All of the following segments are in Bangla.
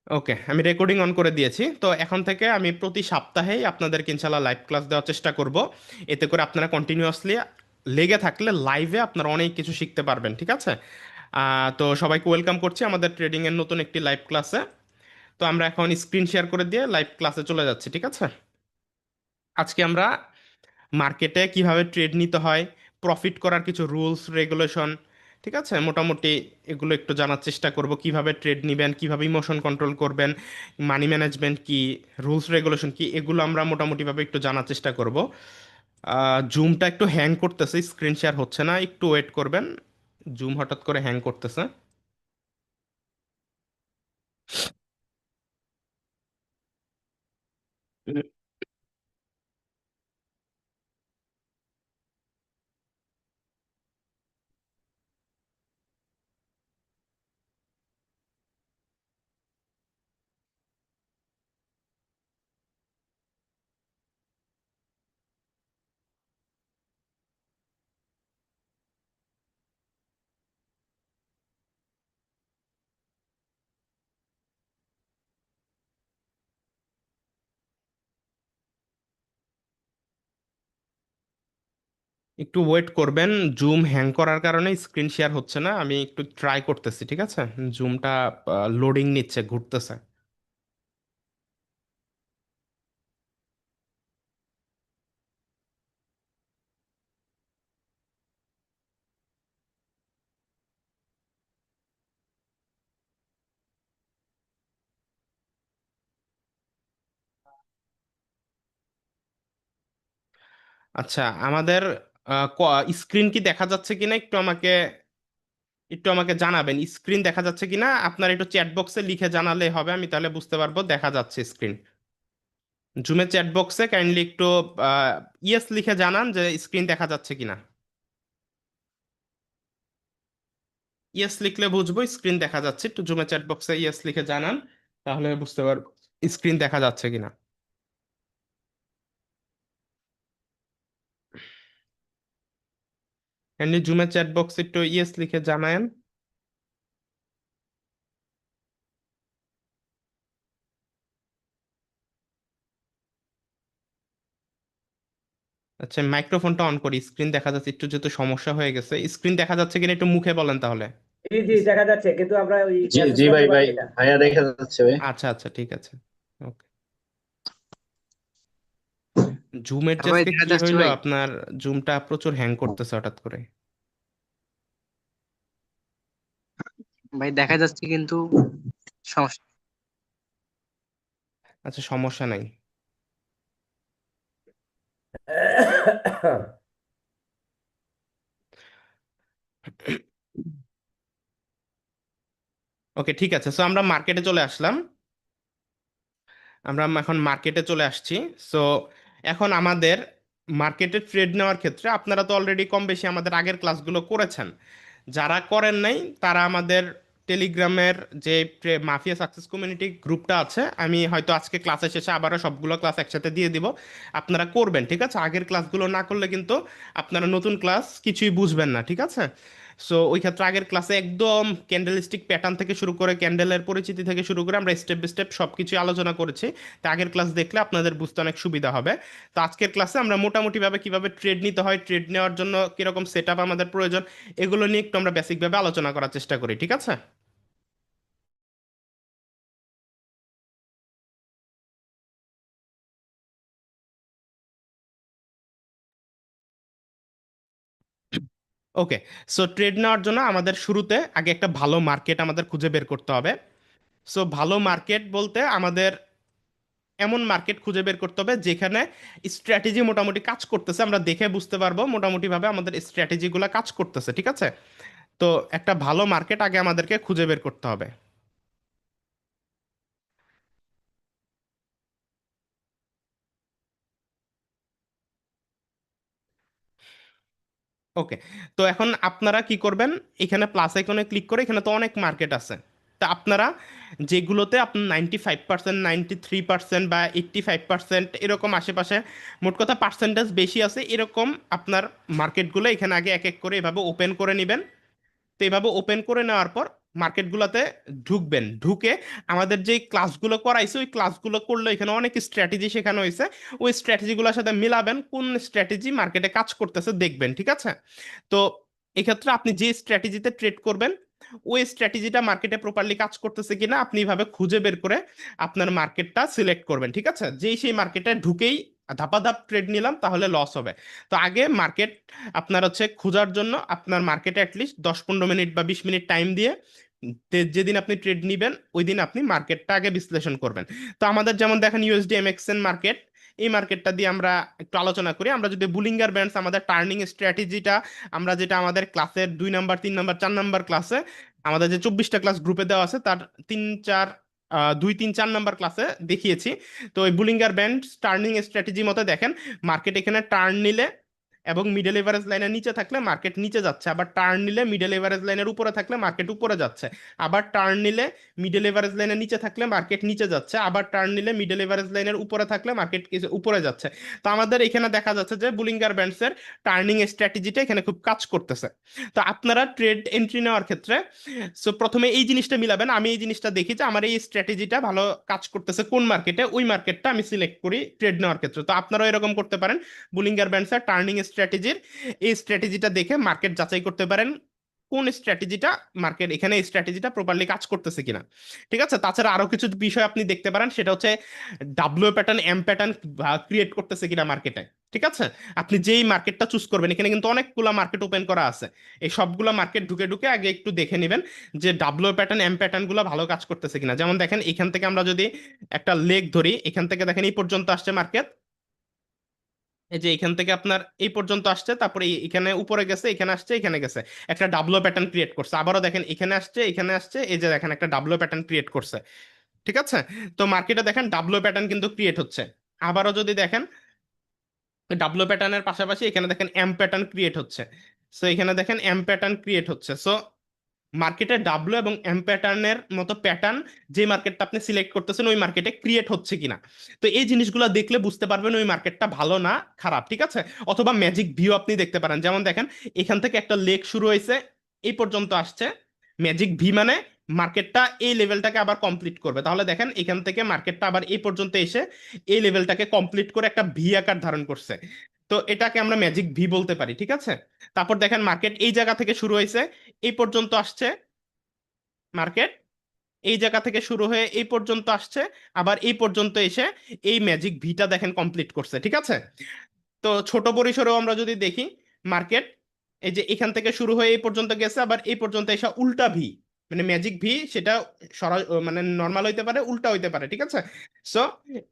ওকে, আমি রেকর্ডিং অন করে দিয়েছি। তো এখন থেকে আমি প্রতি সপ্তাহেই আপনাদেরকে ইনশাল্লাহ লাইভ ক্লাস দেওয়ার চেষ্টা করব। এতে করে আপনারা কন্টিনিউয়াসলি লেগে থাকলে লাইভে আপনারা অনেক কিছু শিখতে পারবেন, ঠিক আছে? তো সবাইকে ওয়েলকাম করছি আমাদের ট্রেডিংয়ের নতুন একটি লাইভ ক্লাসে। তো আমরা এখন স্ক্রিন শেয়ার করে দিয়ে লাইভ ক্লাসে চলে যাচ্ছি, ঠিক আছে? আজকে আমরা মার্কেটে কিভাবে ট্রেড নিতে হয়, প্রফিট করার কিছু রুলস রেগুলেশন, ঠিক আছে, মোটামুটি এগুলো একটু জানার চেষ্টা করব। কিভাবে ট্রেড নিবেন, কিভাবে ইমোশন কন্ট্রোল করবেন, মানি ম্যানেজমেন্ট কি, রুলস রেগুলেশন কি, এগুলো আমরা মোটামুটিভাবে একটু জানার চেষ্টা করব। জুমটা একটু হ্যাং করতেছে, স্ক্রিন শেয়ার হচ্ছে না, একটু ওয়েট করবেন। জুম হঠাৎ করে হ্যাং করতেছে। একটু ওয়েট করবেন। জুম হ্যাং করার কারণে স্ক্রিন শেয়ার হচ্ছে না, আমি একটু ট্রাই করতেছি, ঠিক আছে? জুমটা লোডিং নিচ্ছে, ঘুরতেছে। আচ্ছা, আমাদের স্ক্রিন কি দেখা যাচ্ছে কিনা একটু আমাকে জানাবেন। স্ক্রিন দেখা যাচ্ছে কিনা আপনার একটু চ্যাট বক্সে লিখে জানালে হবে, আমি তাহলে বুঝতে পারবো দেখা যাচ্ছে স্ক্রিন। জুমের চ্যাট বক্সে কাইন্ডলি একটু ইয়েস লিখে জানান যে স্ক্রিন দেখা যাচ্ছে কিনা। ইয়েস লিখলে বুঝবো স্ক্রিন দেখা যাচ্ছে। একটু জুমের চ্যাট বক্সে ইয়েস লিখে জানান, তাহলে বুঝতে পারবো স্ক্রিন দেখা যাচ্ছে কিনা। কাইন্ডলি জুমের চ্যাট বক্সে একটু ইয়েস লিখে জানায়েন। আচ্ছা, মাইক্রোফোনটা অন করি, স্ক্রিন দেখা যাচ্ছে। একটু যেহেতু সমস্যা হয়ে গেছে, স্ক্রিন দেখা যাচ্ছে কিনা একটু মুখে বলেন তাহলে। জি জি দেখা যাচ্ছে, কিন্তু আমরা ওই জি মেসেজ জি করতে ভাই ভাই, পারছি না। ভাইয়া দেখা যাচ্ছে ভাই। আচ্ছা আচ্ছা, ঠিক আছে। ওকে। জুমের যে হ্যাঁ ভাই আজকে দেখা কি যাচ্ছে হইলো ভাই। আপনার, জুমটা প্রচুর হ্যাং করতেছে হঠাৎ করে। ভাই দেখা যাচ্ছে কিন্তু সমস্যা। আচ্ছা, সমস্যা নাই। ওকে, ঠিক আছে। সো আমরা মার্কেটে চলে আসলাম। আমরা এখন মার্কেটে চলে আসছি। সো এখন আমাদের মার্কেটে ট্রেড নেওয়ার ক্ষেত্রে আপনারা তো অলরেডি কম বেশি আমাদের আগের ক্লাসগুলো করেছেন। যারা করেন নাই তারা আমাদের টেলিগ্রামের যে মাফিয়া সাকসেস কমিউনিটি গ্রুপটা আছে, আমি হয়তো আজকে ক্লাসের শেষে আবারও সবগুলো ক্লাস একসাথে দিয়ে দিব। আপনারা করবেন, ঠিক আছে? আগের ক্লাসগুলো না করলে কিন্তু আপনারা নতুন ক্লাস কিছুই বুঝবেন না, ঠিক আছে? সো ওই ক্ষেত্রে আগের ক্লাসে একদম ক্যান্ডেলিস্টিক প্যাটার্ন থেকে শুরু করে ক্যান্ডেলের পরিচিতি থেকে শুরু করে আমরা স্টেপ বাই স্টেপ সব কিছুই আলোচনা করেছি। তো আগের ক্লাস দেখলে আপনাদের বুঝতে অনেক সুবিধা হবে। তো আজকের ক্লাসে আমরা মোটামুটিভাবে কিভাবে ট্রেড নিতে হয়, ট্রেড নেওয়ার জন্য কিরকম সেট আপ আমাদের প্রয়োজন, এগুলো নিয়ে একটু আমরা বেসিকভাবে আলোচনা করার চেষ্টা করি, ঠিক আছে? ওকে। সো ট্রেড নেওয়ার জন্য আমাদের শুরুতে আগে একটা ভালো মার্কেট আমাদের খুঁজে বের করতে হবে। সো ভালো মার্কেট বলতে আমাদের এমন মার্কেট খুঁজে বের করতে হবে যেখানে স্ট্র্যাটেজি মোটামুটি কাজ করতেছে, আমরা দেখে বুঝতে পারবো মোটামুটিভাবে আমাদের স্ট্র্যাটেজিগুলো কাজ করতেছে, ঠিক আছে? তো একটা ভালো মার্কেট আগে আমাদেরকে খুঁজে বের করতে হবে। ওকে। তো এখন আপনারা কি করবেন, এখানে প্লাস আইকনে ক্লিক করে এখানে তো অনেক মার্কেট আছে। তা আপনারা যেগুলোতে আপনার 95%, 93% বা 85% এরকম আশেপাশে, মোট কথা পার্সেন্টেজ বেশি আছে, এরকম আপনার মার্কেটগুলো এখানে আগে এক এক করে এভাবে ওপেন করে নেবেন। তো এভাবে ওপেন করে নেওয়ার পর মার্কেটগুলোতে ঢুকবেন, ঢুকে আমাদের যে ক্লাসগুলো করাইছে ওই ক্লাসগুলো করলে এখানে অনেক স্ট্র্যাটেজি শেখানো হয়েছে, ওই স্ট্র্যাটেজিগুলোর সাথে মিলাবেন কোন স্ট্র্যাটেজি মার্কেটে কাজ করতেছে দেখবেন, ঠিক আছে? তো এক্ষেত্রে আপনি যে স্ট্র্যাটেজিতে ট্রেড করবেন ওই স্ট্র্যাটেজিটা মার্কেটে প্রপারলি কাজ করতেছে কিনা আপনি এইভাবে খুঁজে বের করে আপনার মার্কেটটা সিলেক্ট করবেন, ঠিক আছে? যেই সেই মার্কেটে ঢুকেই ধাপাধাপ ট্রেড নিলাম তাহলে লস হবে। তো আগে মার্কেট আপনার হচ্ছে খোঁজার জন্য আপনার মার্কেটে অ্যাটলিস্ট 10-15 মিনিট বা 20 মিনিট টাইম দিয়ে যেদিন আপনি ট্রেড নিবেন ওই দিন আপনি মার্কেটটা আগে বিশ্লেষণ করবেন। তো আমাদের যেমন দেখেন ইউএসডি এমএক্সএন মার্কেট, এই মার্কেটটা দিয়ে আমরা একটু আলোচনা করি। আমরা যদি বুলিঙ্গার ব্যান্ডস আমাদের টার্নিং স্ট্র্যাটেজিটা আমরা যেটা আমাদের ক্লাসের 2 নাম্বার 3 নাম্বার 4 নাম্বার ক্লাসে আমাদের যে 24টা ক্লাস গ্রুপে দেওয়া আছে তার 3-4 2-3-4 নাম্বার ক্লাসে দেখিয়েছি। তো ওই বুলিঙ্গার ব্যান্ড টার্নিং স্ট্র্যাটেজি মতো দেখেন মার্কেট এখানে টার্ন নিলে এবং মিডল এভারেজ লাইনের নিচে থাকলে মার্কেট নিচে যাচ্ছে, আবার টার্ন নিলে মিডল এভারেজ লাইনের উপরে থাকলে মার্কেট উপরে যাচ্ছে, আবার টার্ন নিলে মিডল এভারেজ লাইনের নিচে থাকলে মার্কেট নিচে যাচ্ছে, আবার টার্ন নিলে মিডল এভারেজ লাইনের উপরে থাকলে মার্কেট উপরে যাচ্ছে। তো আমাদের এখানে দেখা যাচ্ছে যে বুলিঙ্গার ব্যান্ডসের টার্নিং স্ট্র্যাটেজিটা এখানে খুব কাজ করতেছে। তো আপনারা ট্রেড এন্ট্রি নেওয়ার ক্ষেত্রে সো প্রথমে এই জিনিসটা মিলাবেন, আমি এই জিনিসটা দেখি যে আমার এই স্ট্র্যাটেজিটা ভালো কাজ করতেছে কোন মার্কেটে, ওই মার্কেটটা আমি সিলেক্ট করি ট্রেড নেওয়ার ক্ষেত্রে। তো আপনারাও এরকম করতে পারেন, বুলিঙ্গার ব্যান্ডসের টার্নিং স্ট্র্যাটেজির এই স্ট্র্যাটেজিটা দেখে মার্কেট যাচাই করতে পারেন কোন স্ট্র্যাটেজিটা মার্কেট এখানে এই স্ট্র্যাটেজিটা প্রপারলি কাজ করতেছে কিনা, ঠিক আছে? তাছাড়া আরো কিছু বিষয় আপনি দেখতে পারেন, সেটা হচ্ছে W pattern M pattern create করতেছে কিনা মার্কেটে, ঠিক আছে? আপনি যেই মার্কেটটা চুজ করবেন এখানে কিন্তু অনেকগুলো মার্কেট ওপেন করা আছে, এই সবগুলো মার্কেট ঢুকে ঢুকে আগে একটু দেখে নেবেন যে ডাব্লিউ প্যাটার্ন এম প্যাটার্ন গুলো ভালো কাজ করতেছে কিনা। যেমন দেখেন এখান থেকে আমরা যদি একটা লেগ ধরি, এখান থেকে দেখেন এই পর্যন্ত আসছে মার্কেট, এই যে এখান থেকে আপনার এই পর্যন্ত আসছে, তারপরে এখানে উপরে গেছে, এখানে আসছে, এখানে গেছে, একটা ডাবলো প্যাটার্ন ক্রিয়েট করছে, আবারও দেখেন এখানে আসছে, এখানে আসছে, এই যে দেখেন একটা ডাবলো প্যাটার্ন ক্রিয়েট করছে, ঠিক আছে? তো মার্কেটে দেখেন ডাবলো প্যাটার্ন কিন্তু ক্রিয়েট হচ্ছে। আবারও যদি দেখেন ডাবলো প্যাটার্নের পাশাপাশি এখানে দেখেন এম প্যাটার্ন ক্রিয়েট হচ্ছে, সো এখানে দেখেন এম প্যাটার্ন ক্রিয়েট হচ্ছে। সো মার্কেটে ডাব্লু এবং এম প্যাটার্নের মতো প্যাটার্ন যে মার্কেটটা আপনি সিলেক্ট করতেছেন ওই মার্কেটে ক্রিয়েট হচ্ছে কিনা। তো এই জিনিসগুলো দেখলে বুঝতে পারবেন ওই মার্কেটটা ভালো না খারাপ, ঠিক আছে? অথবা ম্যাজিক ভিউ আপনি দেখতে পারেন, যেমন দেখেন এখান থেকে একটা লেগ শুরু হয়েছে এই পর্যন্ত আসছে, ম্যাজিক ভি মানে মার্কেটটা এই লেভেলটাকে আবার কমপ্লিট করবে। তাহলে দেখেন এখান থেকে মার্কেটটা আবার এই পর্যন্ত এসে এই লেভেলটাকে কমপ্লিট করে একটা ভি আকার ধারণ করছে, তো এটাকে আমরা ম্যাজিক ভি বলতে পারি, ঠিক আছে? তারপর দেখেন মার্কেট এই জায়গা থেকে শুরু হয়েছে এই পর্যন্ত আসছে, মার্কেট এই জায়গা থেকে শুরু হয়ে এই পর্যন্ত আসছে, আবার এই পর্যন্ত এসে এই ম্যাজিক ভিটা দেখেন কমপ্লিট করছে, ঠিক আছে? তো ছোট পরিসরেও আমরা যদি দেখি মার্কেট এই যে এখান থেকে শুরু হয়ে এই পর্যন্ত গেছে, আবার এই পর্যন্ত এসে উল্টা ভি মানে ম্যাজিক ভি সেটা মানে নর্মাল হইতে পারে উল্টা হইতে পারে, ঠিক আছে? সো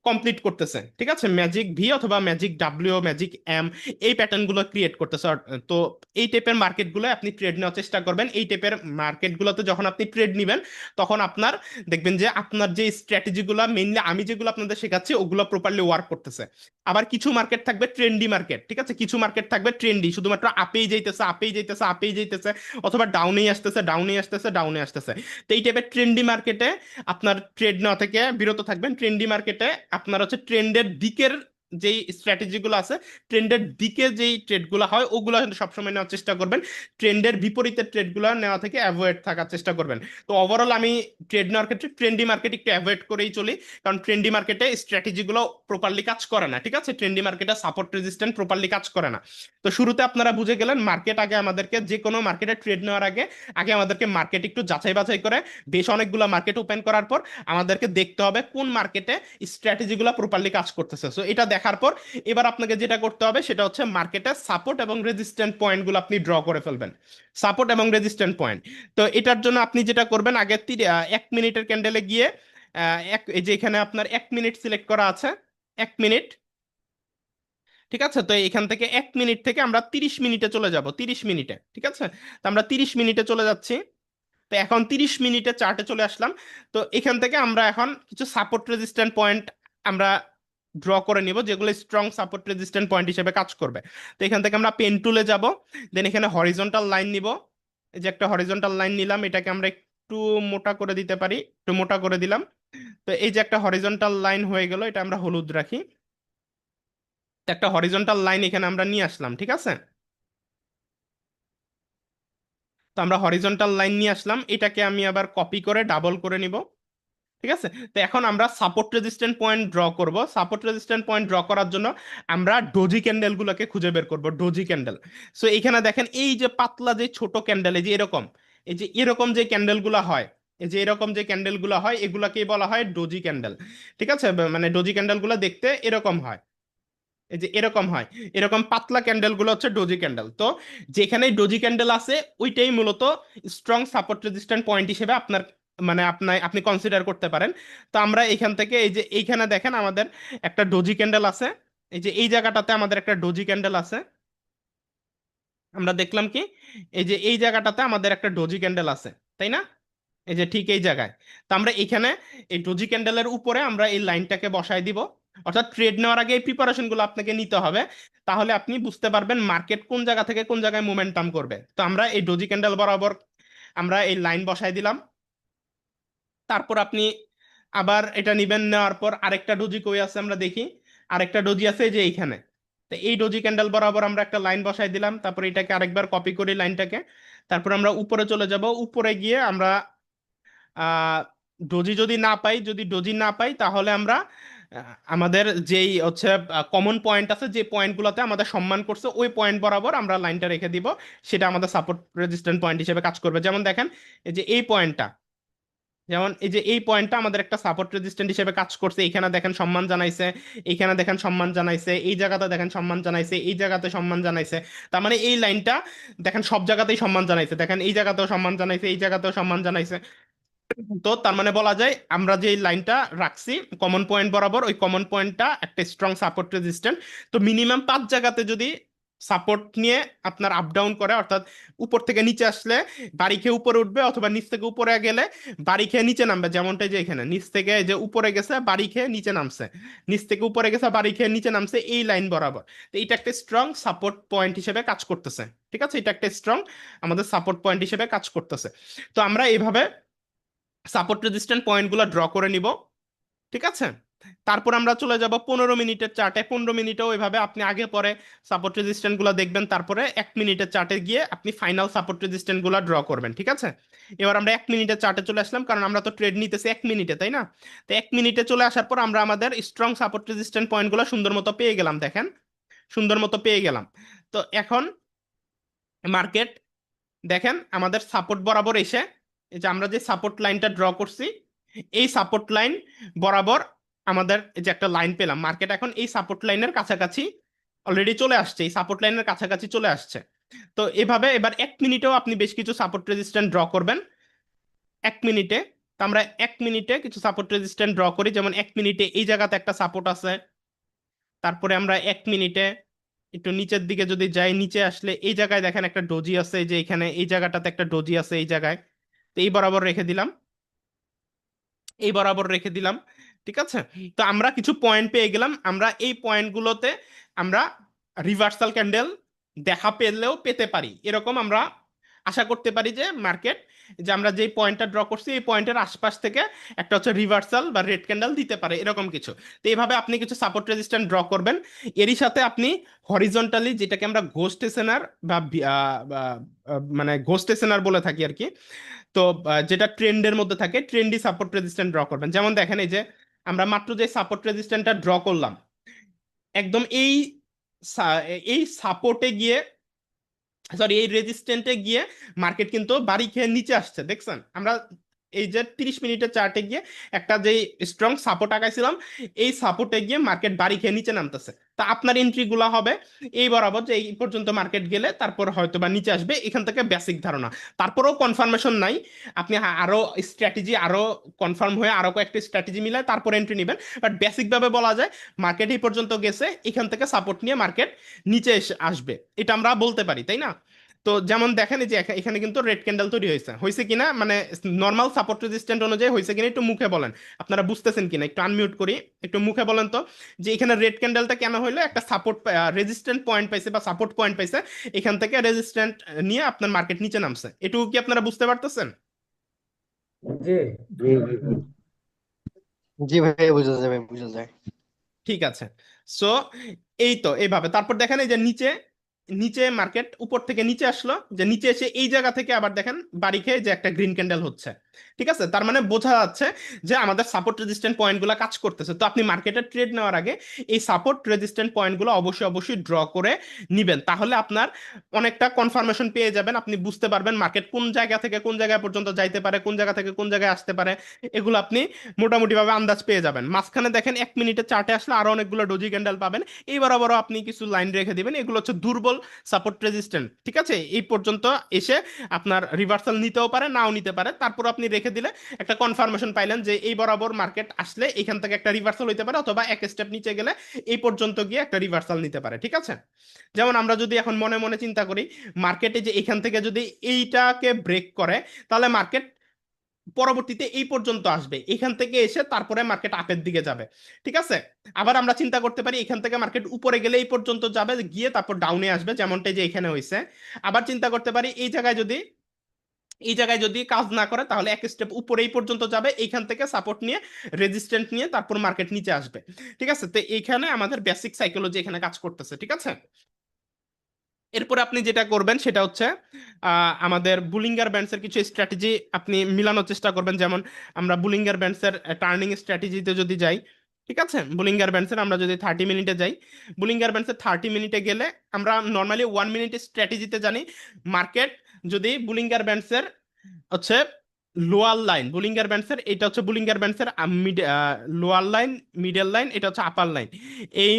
কমপ্লিট করতেছে, ঠিক আছে? ম্যাজিক ভি অথবা ম্যাজিক ডাব্লিউ ম্যাজিক এম এই প্যাটার্ন গুলো ক্রিয়েট করতেছে। তো এই টাইপের মার্কেট গুলো আপনি ট্রেড নেওয়ার চেষ্টা করবেন। এই টাইপের মার্কেট গুলোতে যখন আপনি ট্রেড নিবেন তখন আপনার দেখবেন যে আপনার যে স্ট্র্যাটেজি গুলো মেইনলি আমি যেগুলো আপনাদের শেখাচ্ছি ওগুলো প্রপারলি ওয়ার্ক করতেছে। আবার কিছু মার্কেট থাকবে ট্রেন্ডি মার্কেট, ঠিক আছে? কিছু মার্কেট থাকবে ট্রেন্ডি, শুধুমাত্র আপেই যাইতেছে আপেই যাইতেছে আপেই যাইতেছে, অথবা ডাউনেই আসতেছে ডাউনে আসতেছে ডাউনে আসতেছে। তো এই টাইপের ট্রেন্ডি মার্কেটে আপনার ট্রেড নেওয়া থেকে বিরত থাকবেন। ট্রেন্ডি মার্কেটে আপনার হচ্ছে ট্রেন্ডের দিকের যেই স্ট্র্যাটেজিগুলো আছে, ট্রেন্ডের দিকে যেই ট্রেডগুলো হয় ওগুলো সবসময় নেওয়ার চেষ্টা করবেন, ট্রেন্ডের বিপরীতের ট্রেডগুলো নেওয়া থেকে অ্যাভয়েড থাকার চেষ্টা করবেন। তো ওভারঅল আমি ট্রেড নেওয়ার ক্ষেত্রে ট্রেন্ডি মার্কেট একটু অ্যাভয়েড করেই চলি, কারণ ট্রেন্ডি মার্কেটে স্ট্র্যাটেজিগুলো প্রপারলি কাজ করে না, ঠিক আছে? ট্রেন্ডি মার্কেটে সাপোর্ট রেজিস্ট্যান্ট প্রপারলি কাজ করে না। তো শুরুতে আপনারা বুঝে গেলেন মার্কেট আগে আমাদেরকে যে কোনো মার্কেটে ট্রেড নেওয়ার আগে আগে আমাদেরকে মার্কেট একটু যাচাই বাছাই করে বেশ অনেকগুলো মার্কেট ওপেন করার পর আমাদেরকে দেখতে হবে কোন মার্কেটে স্ট্র্যাটেজিগুলো প্রপারলি কাজ করতেছে। সো এটা দেখার পর এবার আপনাকে যেটা করতে হবে সেটা হচ্ছে মার্কেটে সাপোর্ট এবং রেজিস্ট্যান্ট পয়েন্টগুলো আপনি ড্র করে ফেলবেন, সাপোর্ট এবং রেজিস্ট্যান্ট পয়েন্ট। তো এটার জন্য আপনি যেটা করবেন আগে 1 মিনিটের ক্যান্ডেলে গিয়ে এই যে এখানে আপনার 1 মিনিট সিলেক্ট করা আছে, 1 মিনিট, ঠিক আছে? তো এখান থেকে 1 মিনিট থেকে আমরা 30 মিনিটে চলে যাব, 30 মিনিটে, ঠিক আছে? তো আমরা 30 মিনিটে চলে যাচ্ছি। তো এখন 30 মিনিটে চার্টে চলে আসলাম। তো এখান থেকে আমরা এখন কিছু সাপোর্ট রেজিস্ট্যান্ট পয়েন্ট আমরা ড্র করে নিব যেগুলো স্ট্রং সাপোর্ট রেজিস্ট্যান্ট পয়েন্ট হিসেবে কাজ করবে। তো এখান থেকে আমরা পেন টুলে যাব, দেন এখানে হরিজন্টাল লাইন নিব, এই যে একটা হরিজন্টাল লাইন নিলাম, এটাকে আমরা একটু মোটা করে দিতে পারি, একটু মোটা করে দিলাম। তো এই যে একটা হরিজন্টাল লাইন হয়ে গেল, এটা আমরা হলুদ রাখি। তো একটা হরিজন্টাল লাইন এখানে আমরা নিয়ে আসলাম, ঠিক আছে? তো আমরা হরিজন্টাল লাইন নিয়ে আসলাম, এটাকে আমি আবার কপি করে ডাবল করে নিব। ঠিক আছে, তো এখন আমরা সাপোর্ট রেজিস্ট্যান্ট পয়েন্ট ড্র করব। সাপোর্ট রেজিস্ট্যান্ট পয়েন্ট ড্র করার জন্য আমরা ডোজি ক্যান্ডেল গুলোকে খুঁজে বের করব, ডোজি ক্যান্ডেল। সো এখানে দেখেন এই যে পাতলা যে ছোট ক্যান্ডেল, এই যে এরকম, এই যে এরকম যে ক্যান্ডেল গুলা হয়, এই যে এরকম যে ক্যান্ডেল গুলা হয়, এগুলাকেই বলা হয় ডোজি ক্যান্ডেল। ঠিক আছে, মানে ডোজি ক্যান্ডেল গুলা দেখতে এরকম হয়, এই যে এরকম হয়, এরকম পাতলা ক্যান্ডেল গুলো হচ্ছে ডোজি ক্যান্ডেল। তো যেখানে ডোজি ক্যান্ডেল আছে ওইটাই মূলত স্ট্রং সাপোর্ট রেজিস্ট্যান্ট পয়েন্ট হিসেবে আপনার মানে আপনি কনসিডার করতে পারেন। তো আমরা এখান থেকে এই যে এইখানে দেখেন আমাদের একটা ডোজি ক্যান্ডেল আছে, এই যে এই জায়গাটাতে আমাদের একটা ডোজি ক্যান্ডেল আছে। আমরা দেখলাম কি, এই যে এই জায়গাটাতে আমাদের একটা ডোজি ক্যান্ডেল আছে, তাই না? এই যে ঠিক এই জায়গায়। তো আমরা এখানে এই ডোজি ক্যান্ডেলের উপরে আমরা এই লাইনটাকে বসায় দিব। অর্থাৎ ট্রেড নেওয়ার আগে এই প্রিপারেশন গুলো আপনাকে নিতে হবে, তাহলে আপনি বুঝতে পারবেন মার্কেট কোন জায়গা থেকে কোন জায়গায় মোমেন্টাম করবে। তো আমরা এই ডোজি ক্যান্ডেল বরাবর আমরা এই লাইন বসায় দিলাম। তারপর আপনি আবার এটা নিবেন, নেওয়ার পর আরেকটা ডোজি কই আছে আমরা দেখি। আরেকটা ডোজি আছে এই যে এইখানে। তো এই ডোজি ক্যান্ডেল বরাবর আমরা একটা লাইন বসাই দিলাম, তারপর এটাকে আরেকবার কপি করি লাইনটাকে। তারপর আমরা উপরে চলে যাব, উপরে গিয়ে আমরা আহ ডোজি যদি না পাই, যদি ডোজি না পাই তাহলে আমরা আমাদের যেই হচ্ছে কমন পয়েন্ট আছে, যে পয়েন্টগুলোতে আমাদের সম্মান করছে ওই পয়েন্ট বরাবর আমরা লাইনটা রেখে দিব। সেটা আমাদের সাপোর্ট রেজিস্ট্যান্ট পয়েন্ট হিসেবে কাজ করবে। যেমন দেখেন এই যে এই পয়েন্টটা, যেমন এই যে এই পয়েন্টটা আমাদের একটা সাপোর্ট রেজিস্ট্যান্ট হিসেবে কাজ করছে। এইখানে দেখেন সম্মান জানাইছে, এইখানে দেখেন সম্মান জানাইছে, এই জায়গাতে দেখেন সম্মান জানাইছে, এই জায়গাতে সম্মান জানাইছে। তার মানে এই লাইনটা দেখেন সব জায়গাতেই সম্মান জানাইছে, দেখেন এই জায়গাতেও সম্মান জানাইছে, এই জায়গাতেও সম্মান জানাইছে। তো তার মানে বলা যায় আমরা যে লাইনটা রাখছি কমন পয়েন্ট বরাবর, ওই কমন পয়েন্টটা একটা স্ট্রং সাপোর্ট রেজিস্ট্যান্ট। তো মিনিমাম 5 জায়গাতে যদি সাপোর্ট নিয়ে আপনার আপ ডাউন করে, অর্থাৎ উপর থেকে নিচে আসলে বাড়ি খেয়ে উপরে উঠবে, অথবা নিচ থেকে উপরে গেলে বাড়ি খেয়ে নিচে নামবে। যেমনটা যে এখানে নিচ থেকে যে উপরে গেছে বাড়ি খেয়ে নিচে নামছে, নিচ থেকে উপরে গেছে বাড়ি খেয়ে নিচে নামছে, এই লাইন বরাবর। তো এটা একটা স্ট্রং সাপোর্ট পয়েন্ট হিসেবে কাজ করতেছে। ঠিক আছে, এটা একটা স্ট্রং আমাদের সাপোর্ট পয়েন্ট হিসেবে কাজ করতেছে। তো আমরা এইভাবে সাপোর্ট রেজিস্ট্যান্ট পয়েন্টগুলো ড্র করে নিব। ঠিক আছে, তারপর আমরা চলে যাব 15 মিনিটের চার্টে। 15 মিনিটেও এভাবে আপনি আগে পরে সাপোর্ট রেজিস্ট্যান্ট গুলো দেখবেন, তারপরে 1 মিনিটের চার্টে গিয়ে আপনি ফাইনাল সাপোর্ট রেজিস্ট্যান্ট গুলো ড্র করবেন। ঠিক আছে, এবার আমরা 1 মিনিটের চার্টে চলে আসলাম, কারণ আমরা তো ট্রেড নিতেছি 1 মিনিটে, তাই না? তো 1 মিনিটে চলে আসার পর আমরা আমাদের স্ট্রং সাপোর্ট রেজিস্ট্যান্ট পয়েন্ট গুলো সুন্দর মতো পেয়ে গেলাম, দেখেন সুন্দর মতো পেয়ে গেলাম। তো এখন মার্কেট দেখেন আমাদের সাপোর্ট বরাবর এসে, এই যে আমরা যে সাপোর্ট লাইনটা ড্র করছি, এই সাপোর্ট লাইন বরাবর আমাদের এই যে একটা লাইন পেলাম, মার্কেট এখন এই সাপোর্ট লাইনের কাছাকাছি অলরেডি চলে আসছে, এই সাপোর্ট লাইনের কাছাকাছি চলে আসছে। তো এভাবে এবার 1 মিনিটেও আপনি বেশ কিছু সাপোর্ট রেজিস্ট্যান্ট ড্র করবেন। 1 মিনিটে, তো আমরা 1 মিনিটে কিছু সাপোর্ট রেজিস্ট্যান্ট ড্র করি। যেমন 1 মিনিটে এই জায়গাতে একটা সাপোর্ট আছে। তারপরে আমরা 1 মিনিটে একটু নিচের দিকে যদি যাই, নিচে আসলে এই জায়গায় দেখেন একটা ডোজি আছে, এই যে এখানে এই জায়গাটাতে একটা ডোজি আছে এই জায়গায়। তো এই বরাবর রেখে দিলাম, এই বরাবর রেখে দিলাম। ঠিক আছে, তো আমরা কিছু পয়েন্ট পেয়ে গেলাম। আমরা এই পয়েন্টগুলোতে আমরা রিভার্সাল ক্যান্ডেল দেখা পেলেও পেতে পারি, এরকম আমরা আশা করতে পারি যে মার্কেট, যে আমরা যে পয়েন্টটা ড্র করছি এই পয়েন্টের আশপাশ থেকে একটা হচ্ছে রিভার্সাল বা রেড ক্যান্ডেল দিতে পারে, এরকম কিছু। তো এইভাবে আপনি কিছু সাপোর্ট রেজিস্ট্যান্ট ড্র করবেন। এরই সাথে আপনি হরিজন্টালি, যেটাকে আমরা ঘোস্ট স্টেশনার বা মানে ঘোস্ট স্টেশনার বলে থাকি আর কি, তো যেটা ট্রেন্ডের মধ্যে থাকে ট্রেন্ডি সাপোর্ট রেজিস্ট্যান্ট ড্র করবেন। যেমন দেখেন এই যে আমরা মাত্র যে সাপোর্ট রেজিস্ট্যান্টটা ড্র করলাম, একদম এই সাপোর্টে গিয়ে, সরি এই রেজিস্ট্যান্টে গিয়ে মার্কেট কিন্তু বাড়ি খেয়ে নিচে আসছে, দেখছেন? আমরা এই যে 30 মিনিটের চার্টে গিয়ে একটা যে স্ট্রং সাপোর্ট আঁকাইছিলাম, এই সাপোর্টে গিয়ে মার্কেট বাড়ি খেয়ে নিচে নামতেছে। তা আপনার এন্ট্রি গুলা হবে এই বরাবর, যে এই পর্যন্ত মার্কেট গেলে তারপর হয়তো বা নিচে আসবে, এখান থেকে বেসিক ধারণা। তারপরেও কনফার্মেশন নাই, আপনি আরো স্ট্র্যাটেজি, আরো কনফার্ম হয়ে আরো কয়েকটা স্ট্র্যাটেজি মিলায় তারপর এন্ট্রি নেবেন। বাট বেসিক ভাবে বলা যায় মার্কেট এই পর্যন্ত গেছে, এখান থেকে সাপোর্ট নিয়ে মার্কেট নিচে আসবে, এটা আমরা বলতে পারি, তাই না? তো যেমন দেখেন এই যে এখানে কিন্তু রেড ক্যান্ডেল তৈরি হয়েছে, হয়েছে কিনা মানে নর্মাল সাপোর্ট রেজিস্ট্যান্ট অনুযায়ী হয়েছে কিনা একটু মুখে বলেন, আপনারা বুঝতেছেন কিনা, একটু আনমিউট করি, একটু মুখে বলেন তো, যে এখানে রেড ক্যান্ডেলটা কেন হইলো? একটা সাপোর্ট রেজিস্ট্যান্ট পয়েন্ট পাইছে বা সাপোর্ট পয়েন্ট পাইছে, এখান থেকে রেজিস্ট্যান্ট নিয়ে আপনার মার্কেট নিচে নামছে, এটুকু কি আপনারা বুঝতে পারতেছেন? জি। জি ভাই, বুঝা যায় ভাই, বুঝা যায়। ঠিক আছে। সো এই তো এইভাবে, তারপর দেখেন এই যে নিচে নিচে মার্কেট উপর থেকে নিচে আসলো, যে নিচে এসে এই জায়গা থেকে আবার দেখেন বাড়ি খেয়ে যে একটা গ্রিন ক্যান্ডেল হচ্ছে। ঠিক আছে, তার মানে বোঝা যাচ্ছে যে আমাদের সাপোর্ট রেজিস্ট্যান্ট পয়েন্টগুলো কাজ করতেছে। তো আপনি মার্কেটের ট্রেড নেওয়ার আগে এই সাপোর্ট রেজিস্ট্যান্ট পয়েন্টগুলো অবশ্যই অবশ্যই ড্র করে নিবেন, তাহলে আপনার অনেকটা কনফার্মেশন পেয়ে যাবেন। আপনি বুঝতে পারবেন মার্কেট কোন জায়গা থেকে কোন জায়গা পর্যন্ত যাইতে পারে, কোন জায়গা থেকে কোন জায়গায় আসতে পারে, এগুলো আপনি মোটামুটি ভাবে আন্দাজ পেয়ে যাবেন। মাঝখানে দেখেন 1 মিনিটের চার্টে আসলে আরো অনেকগুলো ডোজি ক্যান্ডেল পাবেন। এইবার আবারও আপনি কিছু লাইন রেখে দিবেন, এগুলো হচ্ছে দুর্বল সাপোর্ট রেজিস্ট্যান্ট। ঠিক আছে, এই পর্যন্ত এসে আপনার রিভার্সাল নিতেও পারে, নাও নিতে পারে, তারপর আপনি রেখে দিলে একটা কনফার্মেশন পাইলেন যে এই বরাবর মার্কেট আসলে এখান থেকে একটা রিভার্সাল হইতে পারে, অথবা এক স্টেপ নিচে গেলে এই পর্যন্ত গিয়ে একটা রিভার্সাল নিতে পারে। ঠিক আছে, যেমন আমরা যদি এখন মনে মনে চিন্তা করি মার্কেটে যে এখান থেকে যদি এইটাকে ব্রেক করে, তাহলে মার্কেট পরবর্তীতে এই পর্যন্ত আসবে, এখান থেকে এসে তারপরে মার্কেট আপের দিকে যাবে। ঠিক আছে, আবার আমরা চিন্তা করতে পারি এখান থেকে মার্কেট উপরে গেলে এই পর্যন্ত যাবে, গিয়ে তারপর ডাউনে আসবে, যেমনটা যে এখানে হয়েছে। আবার চিন্তা করতে পারি এই জায়গায় যদি কাজ না করে, তাহলে এক স্টেপ উপরে এই পর্যন্ত যাবে, এইখান থেকে সাপোর্ট নিয়ে রেজিস্ট্যান্ট নিয়ে তারপর মার্কেট নিচে আসবে। ঠিক আছে, তো এইখানে আমাদের বেসিক সাইকোলজি এখানে কাজ করতেছে। ঠিক আছে, এরপরে আপনি যেটা করবেন সেটা হচ্ছে আমাদের বুলিঙ্গার ব্যান্ডসের কিছু স্ট্র্যাটেজি আপনি মিলানোর চেষ্টা করবেন। যেমন আমরা বুলিঙ্গার ব্যান্ডসের টার্নিং স্ট্র্যাটেজিতে যদি যাই, ঠিক আছে, বুলিঙ্গার ব্যান্ডসের আমরা যদি 30 মিনিটে যাই, বুলিঙ্গার ব্যান্ডসের 30 মিনিটে গেলে আমরা নর্মালি 1 মিনিট স্ট্র্যাটেজিতে জানি মার্কেট যদি বুলিঙ্গার ব্যান্ডসের হচ্ছে লোয়ার লাইন, বুলিঙ্গার ব্যান্ডসের এটা হচ্ছে বুলিঙ্গার ব্যান্ডসের লোয়ার লাইন, মিডল লাইন, এটা হচ্ছে আপার লাইন। এই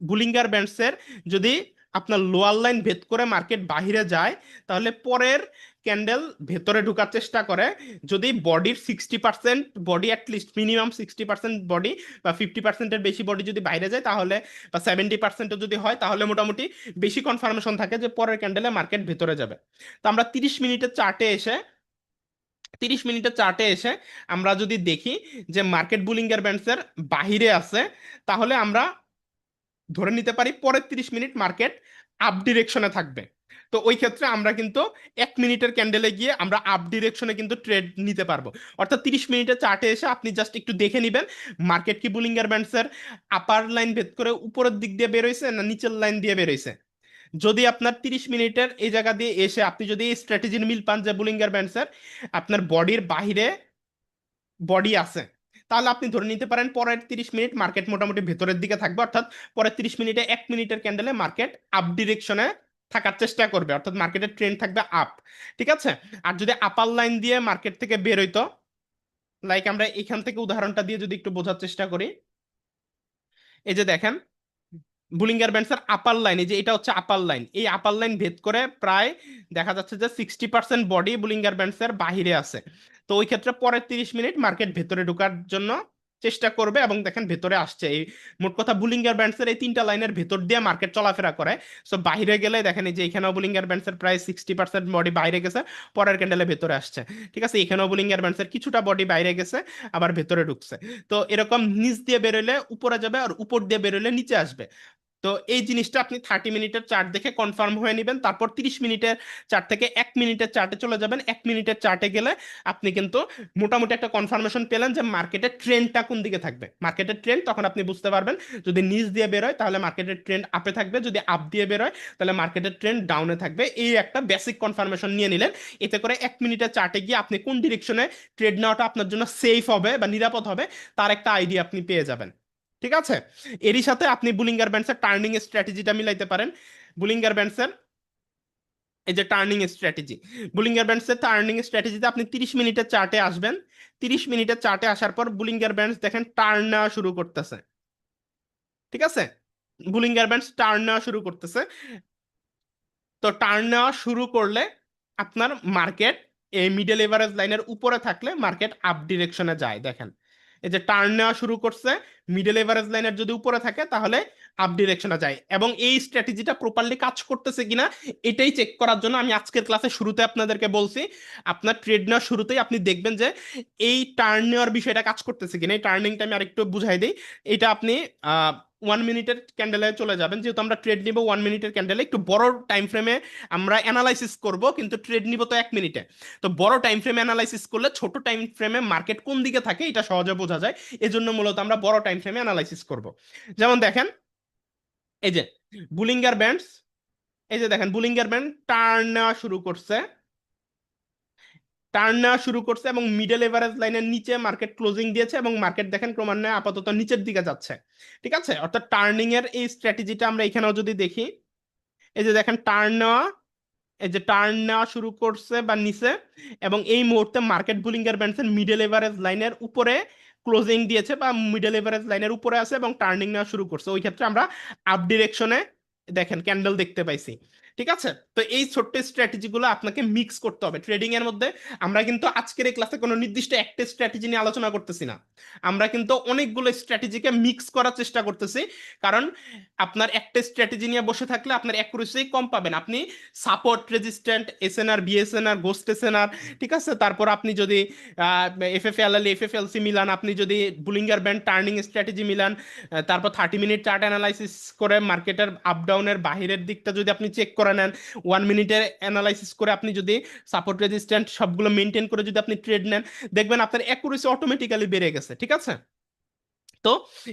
বুলিঙ্গার ব্যান্ডসের যদি আপনার লোয়ার লাইন ভেদ করে মার্কেট বাহিরে যায়, তাহলে পরের ক্যান্ডেল ভেতরে ঢোকার চেষ্টা করে। যদি বডির 60% বডি, অ্যাটলিস্ট মিনিমাম 60% বডি বা 50%-এর বেশি বডি যদি বাইরে যায়, তাহলে বা 70%-ও যদি হয়, তাহলে মোটামুটি বেশি কনফার্মেশন থাকে যে পরের ক্যান্ডেলে মার্কেট ভেতরে যাবে। তো আমরা 30 মিনিটের চার্টে এসে আমরা যদি দেখি যে মার্কেট বুলিঙ্গার ব্যান্ডসের বাহিরে আছে, তাহলে আমরা ধরে নিতে পারি পরের 30 মিনিট মার্কেট আপ ডিরেকশনে থাকবে। তো ওই ক্ষেত্রে আমরা কিন্তু 1 মিনিটের ক্যান্ডেলে গিয়ে আমরা আপ ডিরেকশনে কিন্তু ট্রেড নিতে পারবো। অর্থাৎ 30 মিনিটের চার্টে এসে আপনি জাস্ট একটু দেখে নিবেন মার্কেট কি বুলিঙ্গার ব্যান্ডসের আপার লাইন ভেদ করে উপরের দিক দিয়ে বেরোইছে না নিচের লাইন দিয়ে বেরোইছে। যদি আপনার 30 মিনিটের এই জায়গা দিয়ে এসে আপনি যদি এই স্ট্র্যাটেজির মিল পান যে বুলিঙ্গার ব্যান্ডসের আপনার বডির বাহিরে বডি আছে, তাহলে আপনি ধরে নিতে পারেন পরের 30 মিনিট মার্কেট মোটামুটি ভেতরের দিকে থাকবে। অর্থাৎ পরের 30 মিনিটে 1 মিনিটের ক্যান্ডেলে মার্কেট আপ ডিরেকশনে থাকার চেষ্টা করবে, অর্থাৎ মার্কেটের ট্রেন্ড থাকবে আপ। ঠিক আছে, আর যদি আপার লাইন দিয়ে মার্কেট থেকে বের হইতো, লাইক আমরা এখান থেকে উদাহরণটা দিয়ে যদি একটু বোঝার চেষ্টা করি, এই যে দেখেন বুলিঙ্গার ব্যান্ডসের আপার লাইন, এই যে এটা হচ্ছে আপার লাইন, এই আপার লাইন ভেদ করে প্রায় দেখা যাচ্ছে যে 60% বডি বুলিঙ্গার ব্যান্ডসের বাহিরে আছে। তো ওই ক্ষেত্রে পরের 30 মিনিট মার্কেট ভেতরে ঢোকার জন্য চেষ্টা করবে, এবং দেখেন ভেতরে আসছে। এই মোট কথা বুলিঙ্গার ব্যান্ডসের এই তিনটা লাইনের ভেতর দিয়ে মার্কেট চলাফেরা করে। সো বাইরে গেলে দেখেন এই যে এখানেও বুলিঙ্গার ব্যান্ডসের প্রায় 60% বডি বাইরে গেছে, পরের ক্যান্ডেলে ভেতরে আসছে। ঠিক আছে, এখানেও বুলিঙ্গার ব্যান্ডসের কিছুটা বডি বাইরে গেছে, আবার ভেতরে ঢুকছে। তো এরকম নিচ দিয়ে বেরোলে উপরে যাবে, আর উপর দিয়ে বেরোলে নিচে আসবে। তো এই জিনিসটা আপনি 30 মিনিটের চার্ট দেখে কনফার্ম হয়ে নেবেন, তারপর 30 মিনিটের চার্ট থেকে 1 মিনিটের চার্টে চলে যাবেন। 1 মিনিটের চার্টে গেলে আপনি কিন্তু মোটামুটি একটা কনফার্মেশন পেলেন যে মার্কেটের ট্রেন্ডটা কোন দিকে থাকবে। মার্কেটের ট্রেন্ড তখন আপনি বুঝতে পারবেন, যদি নিচ দিয়ে বেরোয় তাহলে মার্কেটের ট্রেন্ড আপে থাকবে, যদি আপ দিয়ে বেরোয় তাহলে মার্কেটের ট্রেন্ড ডাউনে থাকবে। এই একটা বেসিক কনফার্মেশন নিয়ে নিলেন। এতে করে 1 মিনিটের চার্টে গিয়ে আপনি কোন ডিরেকশনে ট্রেড নেওয়াটা আপনার জন্য সেফ হবে বা নিরাপদ হবে, তার একটা আইডিয়া আপনি পেয়ে যাবেন। ঠিক আছে, এরই সাথে আপনি বুলিঙ্গার ব্যান্ডসের টার্নিং স্ট্র্যাটেজিটা মিলাইতে পারেন। বুলিঙ্গার ব্যান্ডসের এই যে টার্নিং স্ট্র্যাটেজি, বুলিঙ্গার ব্যান্ডসের টার্নিং স্ট্র্যাটেজিতে আপনি 30 মিনিটের চার্টে আসবেন। 30 মিনিটের চার্টে আসার পর বুলিঙ্গার ব্যান্ডস দেখেন টার্ন নেওয়া শুরু করতেছে। ঠিক আছে, বুলিঙ্গার ব্যান্ডস টার্ন নেওয়া শুরু করতেছে। তো টার্ন নেওয়া শুরু করলে আপনার মার্কেট এই মিডল এভারেজ লাইনের উপরে থাকলে মার্কেট আপ ডিরেকশনে যায়। দেখেন এই যে টার্ন নেওয়া শুরু করছে, মিডল এভারেজ লাইনের যদি উপরে থাকে তাহলে আপ ডিরেকশনে যায়। এবং এই স্ট্র্যাটেজিটা প্রপারলি কাজ করতেছে কিনা এটাই চেক করার জন্য আমি আজকের ক্লাসে শুরুতে আপনাদেরকে বলছি, আপনার ট্রেড নেওয়ার শুরুতেই আপনি দেখবেন যে এই টার্ন নেওয়ার বিষয়টা কাজ করতেছে কিনা। এই টার্নিংটা আমি আরেকটু বুঝাই দিই। এটা আপনি 1 মিনিটের ক্যান্ডেলে চলে যাবেন, যেহেতু আমরা ট্রেড নিব 1 মিনিটের ক্যান্ডেলে, একটু বড় টাইম ফ্রেমে আমরা অ্যানালাইসিস করব, কিন্তু ট্রেড নিব তো 1 মিনিটে। তো বড় টাইম ফ্রেমে অ্যানালাইসিস করলে ছোট টাইম ফ্রেমে মার্কেট কোন দিকে থাকে এটা সহজে বোঝা যায়। এজন্য মূলত আমরা বড় টাইম ফ্রেমে অ্যানালাইসিস করব। যেমন দেখেন এই যে বুলিঙ্গার ব্যান্ডস এই যে দেখেন বুলিঙ্গার ব্যান্ড টার্ন নেওয়া শুরু করছে, টার্ন নেওয়া শুরু করছে এবং মিডল এভারেজ লাইনের নিচে মার্কেট ক্লোজিং দিয়েছে এবং মার্কেট দেখেন ক্রমান্বয়ে আপাতত নিচের দিকে যাচ্ছে। ঠিক আছে, অর্থাৎ টার্নিং এর এই স্ট্র্যাটেজিটা আমরা এখানেও যদি দেখি, এই যে দেখেন টার্ন নেওয়া, এই যে টার্ন নেওয়া শুরু করছে বা নিচে, এবং এই মুহূর্তে মার্কেট বুলিঙ্গার ব্যান্ডসের মিডল এভারেজ লাইনের উপরে ক্লোজিং দিয়েছে বা মিডল এভারেজ লাইনের উপরে আছে এবং টার্নিং নেওয়া শুরু করছে। ওই ক্ষেত্রে আমরা আপ ডিরেকশনে দেখেন ক্যান্ডেল দেখতে পাইছি। ঠিক আছে, তো এই ছোট্ট স্ট্র্যাটেজি গুলো আপনাকে মিক্স করতে হবে ট্রেডিং এর মধ্যে। আমরা কিন্তু আজকের এই ক্লাসে কোনো নির্দিষ্ট একটা স্ট্র্যাটেজি নিয়ে আলোচনা করতেছি না, আমরা কিন্তু অনেকগুলো স্ট্র্যাটেজিকে মিক্স করার চেষ্টা করতেছি। কারণ আপনার একটা স্ট্র্যাটেজি নিয়ে বসে থাকলে আপনার অ্যাকুরেসি কম পাবেন। আপনি support resistant SNR BSNR ghost SNR, ঠিক আছে, তারপর আপনি যদি এফএফএলএল এফএফএলসি মিলান, আপনি যদি Bollinger band turning strategy Milan, তারপর 30 মিনিট চার্ট অ্যানালাইসিস করে মার্কেটের আপ ডাউনের বাহিরের দিকটা যদি আপনি চেক করে নেন, 1 মিনিটের অ্যানালাইসিস করে আপনি যদি সাপোর্ট রেজিস্ট্যান্ট সবগুলো মেনটেন করে যদি আপনি ট্রেড নেন, দেখবেন আপনার অ্যাকুরেসি অটোমেটিক্যালি বেড়ে গেছে। ঠিক আছে, তো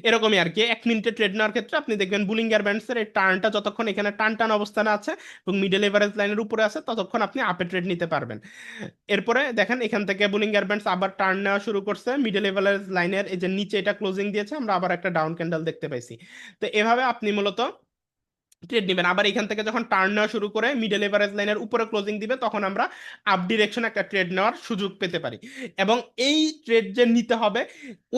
এরকমই আর কি 1 মিনিটে ট্রেড নেওয়ার ক্ষেত্রে আপনি দেখবেন বুলিঙ্গার ব্যান্ডসের এই টার্নটা যতক্ষণ এখানে টান টান অবস্থানে আছে এবং মিডল এভারেজ লাইনের উপরে আছে, ততক্ষণ আপনি আপে ট্রেড নিতে পারবেন। এরপরে দেখেন এখান থেকে বুলিঙ্গার ব্যান্ডস আবার টার্ন নেওয়া শুরু করছে, মিডল এভারেজ লাইনের এই যে নিচে এটা ক্লোজিং দিয়েছে, আমরা আবার একটা ডাউন ক্যান্ডেল দেখতে পাইছি। তো এভাবে আপনি মূলত ট্রেড নেবেন। আবার এখান থেকে যখন টার্ন নেওয়া শুরু করে মিডল এভারেজ লাইনের উপরে ক্লোজিং দিবে, তখন আমরা আপ ডিরেকশন একটা ট্রেড নেওয়ার সুযোগ পেতে পারি। এবং এই ট্রেড যে নিতে হবে,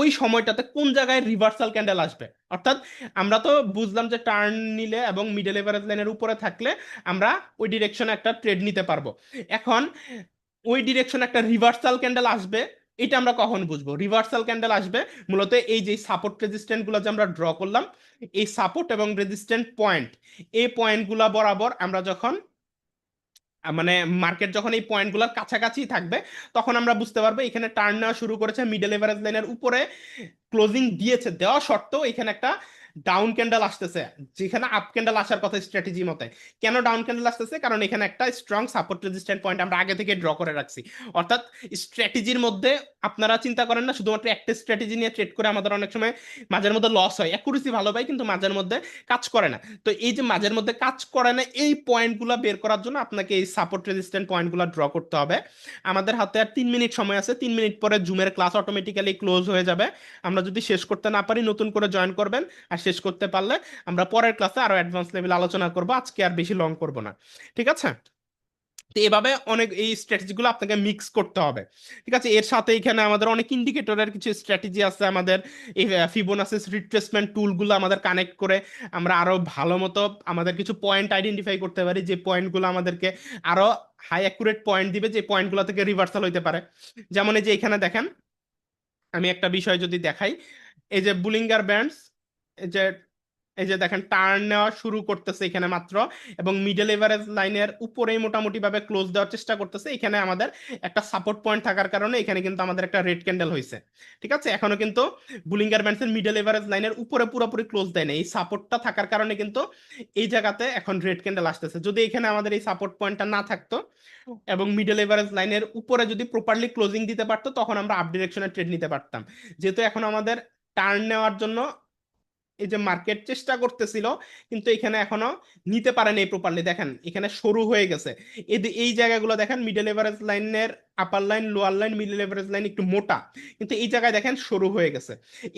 ওই সময়টাতে কোন জায়গায় রিভার্সাল ক্যান্ডেল আসবে, অর্থাৎ আমরা তো বুঝলাম যে টার্ন নিলে এবং মিডল এভারেজ লাইনের উপরে থাকলে আমরা ওই ডিরেকশনে একটা ট্রেড নিতে পারবো। এখন ওই ডিরেকশনে একটা রিভার্সাল ক্যান্ডেল আসবে, এটা আমরা কখন বুঝবো? রিভার্সাল ক্যান্ডেল আসবে মূলত এই যে সাপোর্ট রেজিস্ট্যান্ট গুলো যে আমরা ড্র করলাম, এই সাপোর্ট এবং রেজিস্ট্যান্ট পয়েন্ট, এই পয়েন্টগুলা বরাবর আমরা যখন মানে মার্কেট যখন এই পয়েন্টগুলোর কাছাকাছি থাকবে, তখন আমরা বুঝতে পারবো এখানে টার্ন নেওয়া শুরু করেছে, মিডল এভারেজ লাইনের উপরে ক্লোজিং দিয়েছে, দেওয়া সত্ত্বেও এখানে একটা ডাউন ক্যান্ডেল আসতেছে, যেখানে আপ ক্যান্ডেল আসার কথা স্ট্র্যাটেজি মতে। কেন ডাউন ক্যান্ডেল আসতেছে? কারণ এখানে একটা স্ট্রং সাপোর্ট রেজিস্ট্যান্ট পয়েন্ট আমরা আগে থেকে ড্র করে রাখছি। অর্থাৎ স্ট্র্যাটেজির মধ্যে আপনারা চিন্তা করেন না শুধুমাত্র একটা স্ট্র্যাটেজি নিয়ে ট্রেড করে আমাদের অনেক সময় মাঝের মধ্যে লস হয়, অ্যাকুরেসি ভালো পাই কিন্তু মাঝের মধ্যে কাজ করে না। তো এই যে মাঝের মধ্যে কাজ করে না, এই পয়েন্টগুলো বের করার জন্য আপনাকে এই সাপোর্ট রেজিস্ট্যান্ট পয়েন্টগুলো ড্র করতে হবে। আমাদের হাতে আর 3 মিনিট সময় আছে, 3 মিনিট পরে জুমের ক্লাস অটোমেটিক্যালি ক্লোজ হয়ে যাবে। আমরা যদি শেষ করতে না পারি নতুন করে জয়েন করবেন, আর শেষ করতে পারলে আমরা পরের ক্লাসে আরো অ্যাডভান্স লেভেল আলোচনা করব, আজকে আর বেশি লং করব না। ঠিক আছে, তো এভাবে অনেক এই স্ট্র্যাটেজিগুলো আপনাকে মিক্স করতে হবে। ঠিক আছে, এর সাথে এখানে আমাদের অনেক ইন্ডিকেটরের কিছু স্ট্র্যাটেজি আছে, আমাদের এই ফিবোনাসিস রিট্রেসমেন্ট টুলগুলো আমাদের কানেক্ট করে আমরা আরো ভালো মতো আমাদের কিছু পয়েন্ট আইডেন্টিফাই করতে পারি, যে পয়েন্টগুলো আমাদেরকে আরো হাই অ্যাকুরেট পয়েন্ট দিবে, যে পয়েন্টগুলো থেকে রিভার্সাল হইতে পারে। যেমন এই যে এখানে দেখেন, আমি একটা বিষয় যদি দেখাই, এই যে বুলিঙ্গার ব্যান্ডস, এই যে এই যে দেখেন টার্ন নেওয়া শুরু করতেছে এখানে মাত্র, এবং মিডল এভারেজ লাইনের উপরেই মোটামুটি ভাবে ক্লোজ দেওয়ার চেষ্টা করতেছে। এখানে আমাদের একটা সাপোর্ট পয়েন্ট থাকার কারণে এখানে কিন্তু আমাদের একটা রেড ক্যান্ডেল হয়েছে। ঠিক আছে, এখনো কিন্তু বুলিঙ্গার ব্যান্ডসের মিডল এভারেজ লাইনের উপরে পুরোপুরি ক্লোজ দেয় না, এই সাপোর্টটা থাকার কারণে কিন্তু এই জায়গাতে এখন রেড ক্যান্ডেল আসতেছে। যদি এখানে আমাদের এই সাপোর্ট পয়েন্টটা না থাকতো এবং মিডল এভারেজ লাইনের উপরে যদি প্রপারলি ক্লোজিং দিতে পারতো, তখন আমরা আপ ডিরেকশনে ট্রেড নিতে পারতাম। যেহেতু এখন আমাদের টার্ন নেওয়ার জন্য এই যে মার্কেট চেষ্টা করতেছিল, কিন্তু এখানে এখনো নিতে পারেনি প্রপারলি। দেখেন এখানে শুরু হয়ে গেছে, এই জায়গাগুলো দেখেন মিডল এভারেজ লাইনের আপার line lower line middle average line একটু মোটা, কিন্তু এই জায়গায় দেখেন শুরু হয়ে গেছে।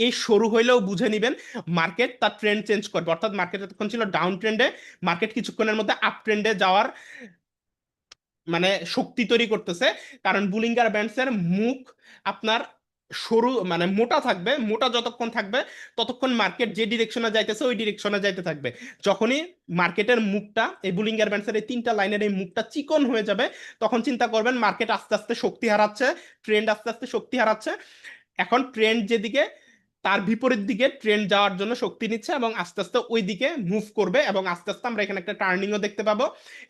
এই শুরু হইলেও বুঝে নিবেন মার্কেট তার ট্রেন্ড চেঞ্জ করবে, অর্থাৎ মার্কেট এতক্ষণ ছিল ডাউন ট্রেন্ডে, মার্কেট কিছুক্ষণের মধ্যে আপ ট্রেন্ডে যাওয়ার মানে শক্তি তৈরি করতেছে। কারণ বুলিঙ্গার ব্যান্ডসের মুখ আপনার সরু মানে মোটা থাকবে, মোটা যতক্ষণ থাকবে ততক্ষণ মার্কেট যে ডিরেকশনে যাইতেছে ওই ডিরেকশনে যাইতে থাকবে। যখনই মার্কেটের মুখটা এই বুলিঙ্গার ব্যান্ডসের এই 3টা লাইনের এই মুখটা চিকন হয়ে যাবে, তখন চিন্তা করবেন মার্কেট আস্তে আস্তে শক্তি হারাচ্ছে, ট্রেন্ড আস্তে আস্তে শক্তি হারাচ্ছে। এখন ট্রেন্ড যেদিকে, তার বিপরীত দিকে ট্রেন্ড যাওয়ার জন্য শক্তি নিচ্ছে এবং আস্তে আস্তে ওই দিকে মুভ করবে, এবং আস্তে আস্তে আমরা এখানে একটা টার্নিংও দেখতে পাবো,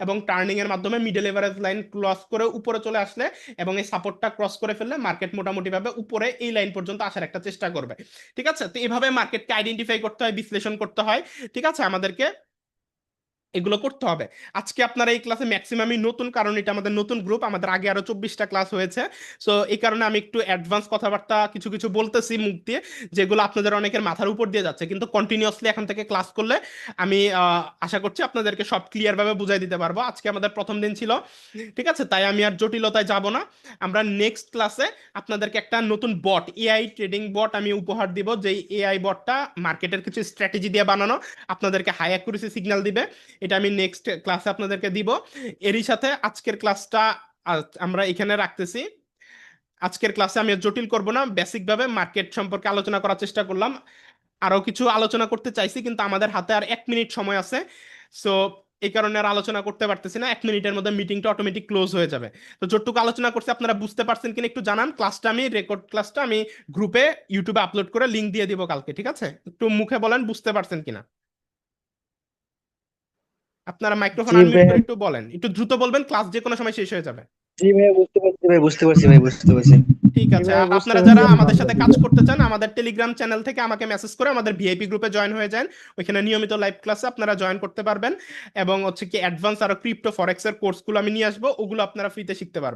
এবং টার্নিং এর মাধ্যমে মিডল এভারেজ লাইন ক্রস করে উপরে চলে আসলে এবং এই সাপোর্টটা ক্রস করে ফেললে মার্কেট মোটামুটি ভাবে উপরে এই লাইন পর্যন্ত আসার একটা চেষ্টা করবে। ঠিক আছে, তো এইভাবে মার্কেটকে আইডেন্টিফাই করতে হয়, বিশ্লেষণ করতে হয়। ঠিক আছে, আমাদেরকে এগুলো করতে হবে। আজকে আপনারা এই ক্লাসে ম্যাক্সিমামই নতুন, কারণ এটা আমাদের নতুন গ্রুপ, আমাদের আগে আরো 24টা ক্লাস হয়েছে। সো এই কারণে আমি একটু অ্যাডভান্স কথাবার্তা কিছু কিছু বলতেছি মুখ দিয়ে, যেগুলো আপনাদের অনেকের মাথার উপর দিয়ে যাচ্ছে, কিন্তু কন্টিনিউয়াসলি এখন থেকে ক্লাস করলে আমি আশা করছি আপনাদেরকে সব ক্লিয়ার ভাবে বুঝাই দিতে পারবো। আজকে আমাদের প্রথম দিন ছিল, ঠিক আছে, তাই আমি আর জটিলতায় যাব না। আমরা নেক্সট ক্লাসে আপনাদেরকে একটা নতুন বট, এআই ট্রেডিং বট আমি উপহার দিব, যেই এআই বটটা মার্কেটের কিছু স্ট্র্যাটেজি দিয়ে বানানো, আপনাদেরকে হাই অ্যাকুরেসি সিগন্যাল দিবে। এটা আমি নেক্সট ক্লাসে আপনাদেরকে দিব। এরই সাথে আজকের ক্লাসটা আমরা এখানে রাখতেছি। আজকের ক্লাসে আমি আর জটিল করব না, বেসিক ভাবে মার্কেট সম্পর্কে আলোচনা করার চেষ্টা করলাম। আরো কিছু আলোচনা করতে চাইছি, কিন্তু আমাদের হাতে আর 1 মিনিট সময় আছে। সো এই কারণে আর আলোচনা করতে পারতেছি না, 1 মিনিটের মধ্যে মিটিংটা অটোমেটিক ক্লোজ হয়ে যাবে। তো যতটুকু আলোচনা করছি আপনারা বুঝতে পারছেন কিনা একটু জানান। ক্লাসটা আমি রেকর্ড ক্লাসটা আমি গ্রুপে ইউটিউবে আপলোড করে লিংক দিয়ে দিব কালকে, ঠিক আছে? একটু মুখে বলেন বুঝতে পারছেন কিনা। আপনারা মাইক্রোফোন জি আনমিউট ভাইয়া, করে একটু বলেন, একটু দ্রুত বলবেন, ক্লাস যে কোনো সময় শেষ হয়ে যাবে। জি ভাইয়া, বুঝতে পারছি ভাই, বুঝতে পারছি ভাই, বুঝতে পারছি। ঠিক জি আছে, ভাইয়া, আর বুঝতে আপনারা পারছি যারা আপনি আমাদের আমরা সাথে কাজ দিবেন। করতে চান, আমাদের টেলিগ্রাম চ্যানেল থেকে আমাকে মেসেজ করে আমাদের ভিআইপি গ্রুপে জয়েন হয়ে যান। ওইখানে নিয়মিত লাইভ ক্লাসে আপনারা জয়েন করতে পারবেন, এবং হচ্ছে কি অ্যাডভান্স আরো ক্রিপ্টো ফরেক্স এর কোর্সগুলো আমি নিয়ে আসবো, ওগুলো আপনারা ফ্রিতে শিখতে পারবেন।